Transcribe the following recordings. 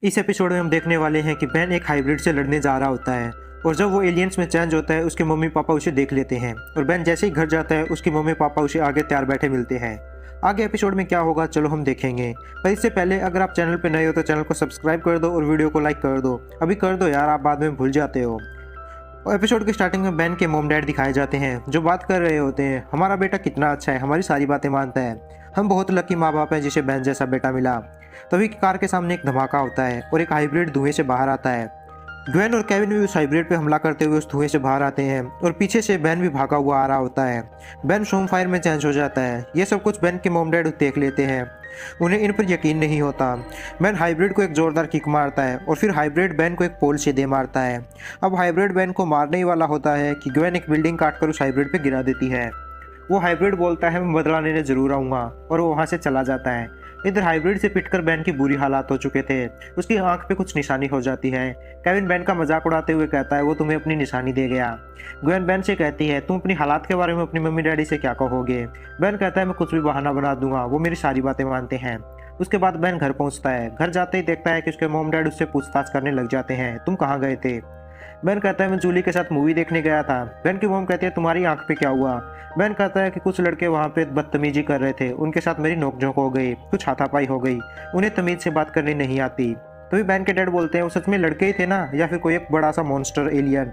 इस एपिसोड में हम देखने वाले हैं कि बेन एक हाइब्रिड से लड़ने जा रहा होता है और जब वो एलियंस में चेंज होता है उसके मम्मी पापा उसे देख लेते हैं और बेन जैसे ही घर जाता है उसके मम्मी पापा उसे आगे तैयार बैठे मिलते हैं। आगे एपिसोड में क्या होगा चलो हम देखेंगे, पर इससे पहले अगर आप चैनल पर नए हो तो चैनल को सब्सक्राइब कर दो और वीडियो को लाइक कर दो। अभी कर दो यार, आप बाद में भूल जाते हो। और एपिसोड की स्टार्टिंग में बेन के मॉम डैड दिखाए जाते हैं जो बात कर रहे होते हैं, हमारा बेटा कितना अच्छा है, हमारी सारी बातें मानता है, हम बहुत लकी माँ बाप हैं जिसे बेन जैसा बेटा मिला। तभी कार के सामने एक धमाका होता है और एक हाइब्रिड धुएं से बाहर आता है। ग्वेन और केविन भी उस हाइब्रिड पे हमला करते हुए उस धुएं से बाहर आते हैं और पीछे से बेन भी भागा हुआ आ रहा होता है। बेन शूम फायर में चेंज हो जाता है। ये सब कुछ बेन के मॉम डैड देख लेते हैं, उन्हें इन पर यकीन नहीं होता। बेन हाइब्रिड को एक जोरदार किक मारता है और फिर हाइब्रिड बेन को एक पोल से दे मारता है। अब हाइब्रिड बेन को मारने ही वाला होता है कि ग्वेन एक बिल्डिंग काटकर उस हाइब्रिड पे गिरा देती है। वो हाइब्रिड बोलता है मैं बदला लेने जरूर आऊँगा और वो वहाँ से चला जाता है। इधर हाइब्रिड से पिटकर बेन की बुरी हालात हो चुके थे, उसकी आंख पे कुछ निशानी हो जाती है। केविन बेन का मजाक उड़ाते हुए कहता है वो तुम्हें अपनी निशानी दे गया। ग्वेन बेन से कहती है तुम अपनी हालात के बारे में अपनी मम्मी डैडी से क्या कहोगे। बेन कहता है मैं कुछ भी बहाना बना दूंगा, वो मेरी सारी बातें मानते हैं। उसके बाद बेन घर पहुंचता है। घर जाते ही देखता है कि उसके मॉम डैड उससे पूछताछ करने लग जाते हैं, तुम कहाँ गए थे। बेन कहता है मैं जूली के साथ मूवी देखने गया था। बेन की मॉम कहती है तुम्हारी आंख पे क्या हुआ। बेन कहता है कि कुछ लड़के वहाँ पे बदतमीजी कर रहे थे, उनके साथ मेरी नोकझोंक हो गई, कुछ हाथापाई हो गई, उन्हें तमीज से बात करनी नहीं आती। तभी बेन के डैड बोलते हैं वो सच में लड़के ही थे ना, या फिर कोई एक बड़ा सा मॉन्स्टर एलियन।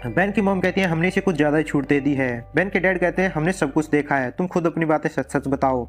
बेन की मॉम कहती है हमने इसे कुछ ज़्यादा ही छूट दे दी है। बेन के डैड कहते हैं हमने सब कुछ देखा है, तुम खुद अपनी बातें सच सच बताओ।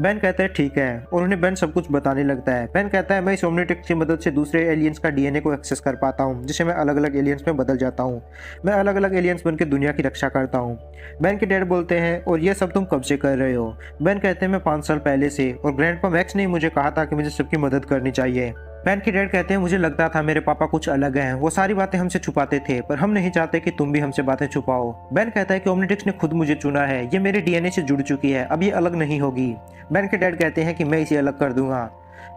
बेन कहता है ठीक है और उन्हें बेन सब कुछ बताने लगता है। बेन कहता है मैं इस ओमनीट्रिक्स की मदद से दूसरे एलियंस का डीएनए को एक्सेस कर पाता हूँ, जिसे मैं अलग अलग एलियंस में बदल जाता हूँ। मैं अलग अलग एलियंस बनकर दुनिया की रक्षा करता हूँ। बेन के डैड बोलते हैं और ये सब तुम कब से कर रहे हो। बेन कहते हैं मैं 5 साल पहले से, और ग्रैंडपा मैक्स ने मुझे कहा था कि मुझे सबकी मदद करनी चाहिए। बेन के डैड कहते हैं मुझे लगता था मेरे पापा कुछ अलग हैं, वो सारी बातें हमसे छुपाते थे, पर हम नहीं चाहते कि तुम भी हमसे बातें छुपाओ। बेन कहता है कि ओमनीट्रिक्स ने खुद मुझे चुना है, ये मेरे डीएनए से जुड़ चुकी है, अब ये अलग नहीं होगी। बेन के डैड कहते हैं कि मैं इसे अलग कर दूंगा।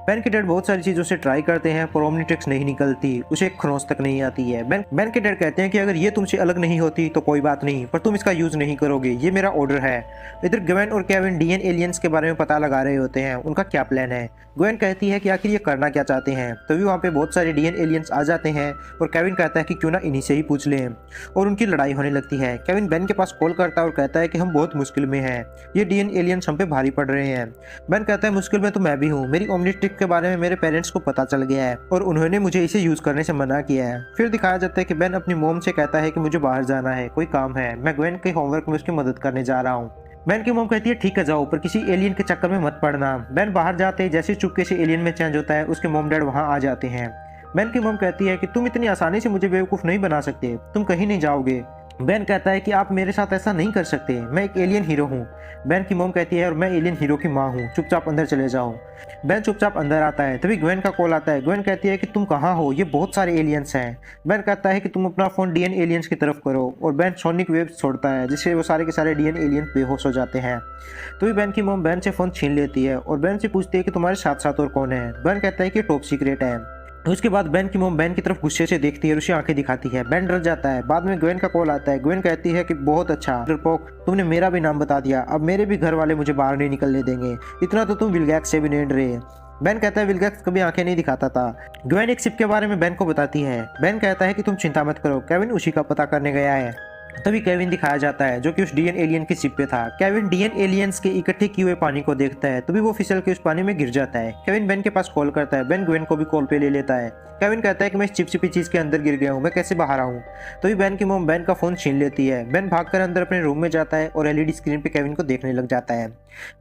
बेन के डैड बहुत सारी चीज़ों से ट्राई करते हैं पर ओमनीट्रिक्स नहीं निकलती, उसे एक खरोंच तक नहीं आती है। बेन के डैड कहते हैं कि अगर ये तुमसे अलग नहीं होती तो कोई बात नहीं, पर तुम इसका यूज़ नहीं करोगे, ये मेरा ऑर्डर है। इधर ग्वेन और केविन डीएन एलियंस के बारे में पता लगा रहे होते हैं, उनका क्या प्लान है। ग्वेन कहती है कि आखिर ये करना क्या चाहते हैं। तभी वहाँ पे बहुत सारे डीएन एलियंस आ जाते हैं और केविन कहता है कि क्यों ना इन्हीं से ही पूछ लें, और उनकी लड़ाई होने लगती है। केविन बेन के पास कॉल करता है और कहता है कि हम बहुत मुश्किल में हैं, ये डीएन एलियंस हम पे भारी पड़ रहे हैं। बेन कहता है मुश्किल में तो मैं भी हूँ, मेरी ओमनीट्रिक्स के बारे में मेरे पेरेंट्स को पता चल गया है और उन्होंने मुझे इसे यूज करने से मना किया है। फिर दिखाया जाता है कि बेन अपनी मोम से कहता है कि मुझे बाहर जाना है, कोई काम है, मैं ग्वेन के होमवर्क में उसकी मदद करने जा रहा हूँ। बेन की मोम कहती है ठीक है जाओ, पर किसी एलियन के चक्कर में मत पड़ना। बेन बाहर जाते ही जैसे चुपके से एलियन में चेंज होता है उसके मोम डैड वहाँ आ जाते हैं। बेन की मोम कहती है कि तुम इतनी आसानी से मुझे बेवकूफ़ नहीं बना सकते, तुम कहीं नहीं जाओगे। बेन कहता है कि आप मेरे साथ ऐसा नहीं कर सकते, मैं एक एलियन हीरो हूँ। बेन की मोम कहती है और मैं एलियन हीरो की माँ हूँ, चुपचाप अंदर चले जाओ। बेन चुपचाप अंदर आता है। तभी ग्वेन का कॉल आता है। ग्वेन कहती है कि तुम कहाँ हो, ये बहुत सारे एलियंस हैं। बेन कहता है कि तुम अपना फ़ोन डीएन एलियंस की तरफ करो, और बेन सोनिक वेव छोड़ता है जिससे वो सारे के सारे डीएन एलियंस बेहोश हो जाते हैं। तभी बेन की मोम बेन से फ़ोन छीन लेती है और बेन से पूछती है कि तुम्हारे साथ साथ और कौन है। बेन कहता है कि टॉप सीक्रेट है। उसके बाद बेन की मोम बेन की तरफ गुस्से से देखती है और उसे आंखें दिखाती है। बेन डर जाता है। बाद में ग्वेन का कॉल आता है। ग्वेन कहती है कि बहुत अच्छा डरपोक, तुमने मेरा भी नाम बता दिया, अब मेरे भी घर वाले मुझे बाहर नहीं निकलने देंगे, इतना तो तुम विल्गैक्स से भी नहीं डरे। बेन कहता है विल्गैक्स कभी आंखें नहीं दिखाता था। ग्वेन एक शिप के बारे में बेन को बताती है। बेन कहता है कि तुम चिंता मत करो, केविन उसी का पता करने गया है। तभी केविन दिखाया जाता है जो कि उस डीएन एलियन की शिप पे था। केविन डीएन एलियंस के इकट्ठे किए हुए पानी को देखता है, तभी वो फिसल के उस पानी में गिर जाता है। केविन बेन के पास कॉल करता है। बेन ग्वेन को भी कॉल पे ले लेता है। केविन कहता है कि मैं इस चिपचिपी चीज के अंदर गिर गया हूँ, मैं कैसे बाहर आऊँ। तभी बेन की मोम बेन का फोन छीन लेती है। बेन भागकर अंदर अपने रूम में जाता है और एलईडी स्क्रीन पे केविन को देखने लग जाता है।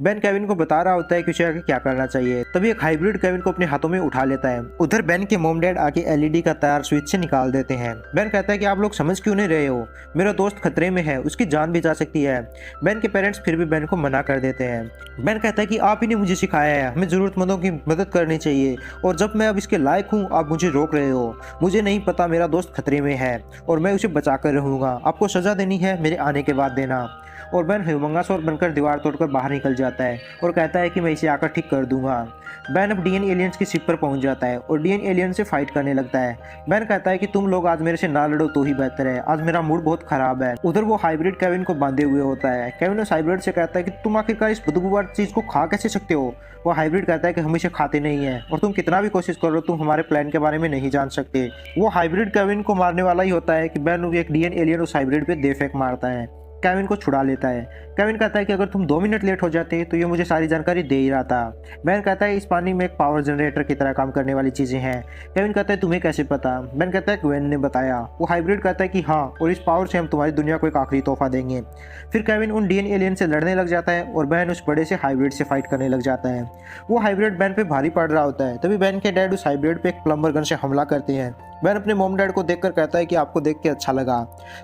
बेन केविन को बता रहा होता है कि उसे आगे क्या करना चाहिए। तभी एक हाइब्रिड केविन को अपने हाथों में उठा लेता है। उधर बेन के मोम डैड आके एलईडी का तार स्विच से निकाल देते हैं। बेन कहता है कि आप लोग समझ क्यों नहीं रहे हो, मेरा दोस्त खतरे में है, उसकी जान भी जा सकती है। बेन के पेरेंट्स फिर भी बेन को मना कर देते हैं। बेन कहता है कि आप ही ने मुझे सिखाया है, हमें जरूरतमंदों की मदद करनी चाहिए, और जब मैं अब इसके लायक हूँ आप मुझे रोक रहे हो। मुझे नहीं पता मेरा दोस्त खतरे में है और मैं उसे बचा कर रहूँगा, आपको सजा देनी है मेरे आने के बाद देना। और बेन ह्यूमंगस बनकर दीवार तोड़कर बाहर निकल जाता है और कहता है कि मैं इसे आकर ठीक कर दूंगा। बेन अब डीएन एलियंस की शिप पर पहुंच जाता है और डीएन एलियन से फाइट करने लगता है। बेन कहता है कि तुम लोग आज मेरे से ना लड़ो तो ही बेहतर है, आज मेरा मूड बहुत खराब है। उधर वो हाइब्रिड केविन को बांधे हुए होता है। केविन उस हाइब्रिड से कहता है कि तुम आखिरकार इस बदबूदार चीज को खा कैसे सकते हो। वो हाइब्रिड कहता है कि हम इसे खाते नहीं है और तुम कितना भी कोशिश करो तुम हमारे प्लान के बारे में नहीं जान सकते। वो हाइब्रिड केविन को मारने वाला ही होता है कि बेन एक डीएन एलियन उस हाइब्रिड पे दे फेंक मारता है। केविन को छुड़ा लेता है। केविन कहता है कि अगर तुम 2 मिनट लेट हो जाते तो ये मुझे सारी जानकारी दे ही रहा था। बेन कहता है इस पानी में एक पावर जनरेटर की तरह काम करने वाली चीज़ें हैं। केविन कहता है तुम्हें कैसे पता। बेन कहता है क्वेन ने बताया। वो हाइब्रिड कहता है कि हाँ, और इस पावर से हम तुम्हारी दुनिया को एक आखिरी तोहफा देंगे। फिर केविन उन डीएन एलियन से लड़ने लग जाता है और बेन उस बड़े से हाइब्रिड से फाइट करने लग जाता है। वो हाइब्रिड बेन पे भारी पड़ रहा होता है। तभी बेन के डैड उस हाइब्रिड पे एक प्लम्बर गन से हमला करते हैं। बेन अपने मॉम डैड को देखकर कहता है कि आपको देख के अच्छा लगा।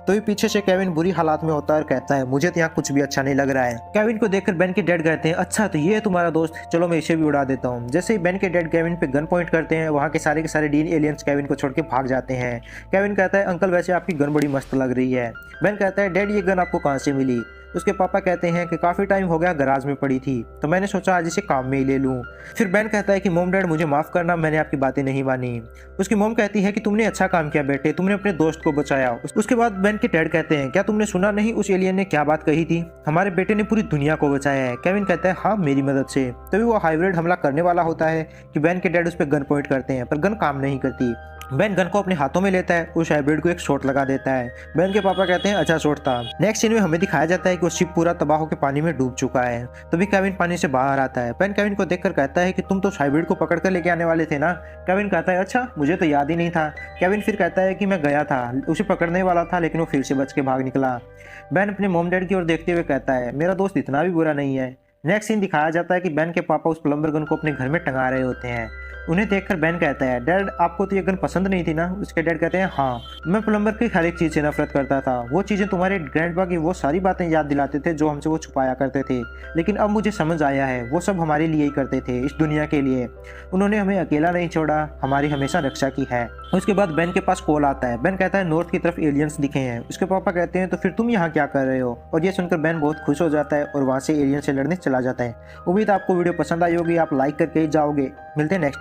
तभी पीछे से केविन बुरी हालात में होता है और कहता है मुझे तो यहाँ कुछ भी अच्छा नहीं लग रहा है। केविन को देखकर बेन के डैड कहते हैं अच्छा तो ये है तुम्हारा दोस्त, चलो मैं इसे भी उड़ा देता हूँ। जैसे ही बेन के डैड केविन पे गन पॉइंट करते हैं वहाँ के सारे डीन एलियंस केविन को छोड़ के भाग जाते हैं। केविन कहता है अंकल वैसे आपकी गन बड़ी मस्त लग रही है। बेन कहता है डैड ये गन आपको कहाँ से मिली। उसके पापा कहते हैं कि काफ़ी टाइम हो गया गराज में पड़ी थी तो मैंने सोचा आज इसे काम में ही ले लूँ। फिर बेन कहता है कि मोम डैड मुझे माफ़ करना, मैंने आपकी बातें नहीं मानी। उसकी मोम कहती है कि तुमने अच्छा काम किया बेटे, तुमने अपने दोस्त को बचाया। उसके बाद बेन के डैड कहते हैं क्या तुमने सुना नहीं उस एलियन ने क्या बात कही थी, हमारे बेटे ने पूरी दुनिया को बचाया है। केविन कहता है हाँ मेरी मदद से। तभी वो हाइब्रिड हमला करने वाला होता है कि बेन के डैड उस पर गन पॉइंट करते हैं पर गन काम नहीं करती। बेन गन को अपने हाथों में लेता है, उस हाइब्रिड को एक शॉट लगा देता है। बेन के पापा कहते हैं अच्छा शॉट था। नेक्स्ट सीन में हमें दिखाया जाता है कि वो शिप पूरा तबाह होकर पानी में डूब चुका है। तभी केविन पानी से बाहर आता है। बेन केविन को देखकर कहता है कि तुम तो उस हाइब्रिड को पकड़ कर लेके आने वाले थे ना। केविन कहता है अच्छा मुझे तो याद ही नहीं था। केविन फिर कहता है कि मैं गया था, उसे पकड़ने वाला था लेकिन वो फिर से बच के भाग निकला। बेन अपने मॉम डैड की ओर देखते हुए कहता है मेरा दोस्त इतना भी बुरा नहीं है। नेक्स्ट सीन दिखाया जाता है कि बेन के पापा उस प्लम्बर गन को अपने घर में टंगा रहे होते हैं। उन्हें देखकर बेन कहता है डैड आपको तो ये गन पसंद नहीं थी ना। उसके डैड कहते हैं हाँ, मैं प्लम्बर की हर एक चीज़ से नफरत करता था। वो चीज़ें तुम्हारे ग्रैंडपा की वो सारी बातें याद दिलाते थे जो हमसे वो छुपाया करते थे, लेकिन अब मुझे समझ आया है वो सब हमारे लिए ही करते थे, इस दुनिया के लिए। उन्होंने हमें अकेला नहीं छोड़ा, हमारी हमेशा रक्षा की है। उसके बाद बेन के पास कॉल आता है। बेन कहता है नॉर्थ की तरफ एलियंस दिखे हैं। उसके पापा कहते हैं तो फिर तुम यहाँ क्या कर रहे हो। और ये सुनकर बेन बहुत खुश हो जाता है और वहाँ से एलियन से लड़ने चला जाता है। उम्मीद आपको वीडियो पसंद आई होगी, आप लाइक करके ही जाओगे। मिलते हैं नेक्स्ट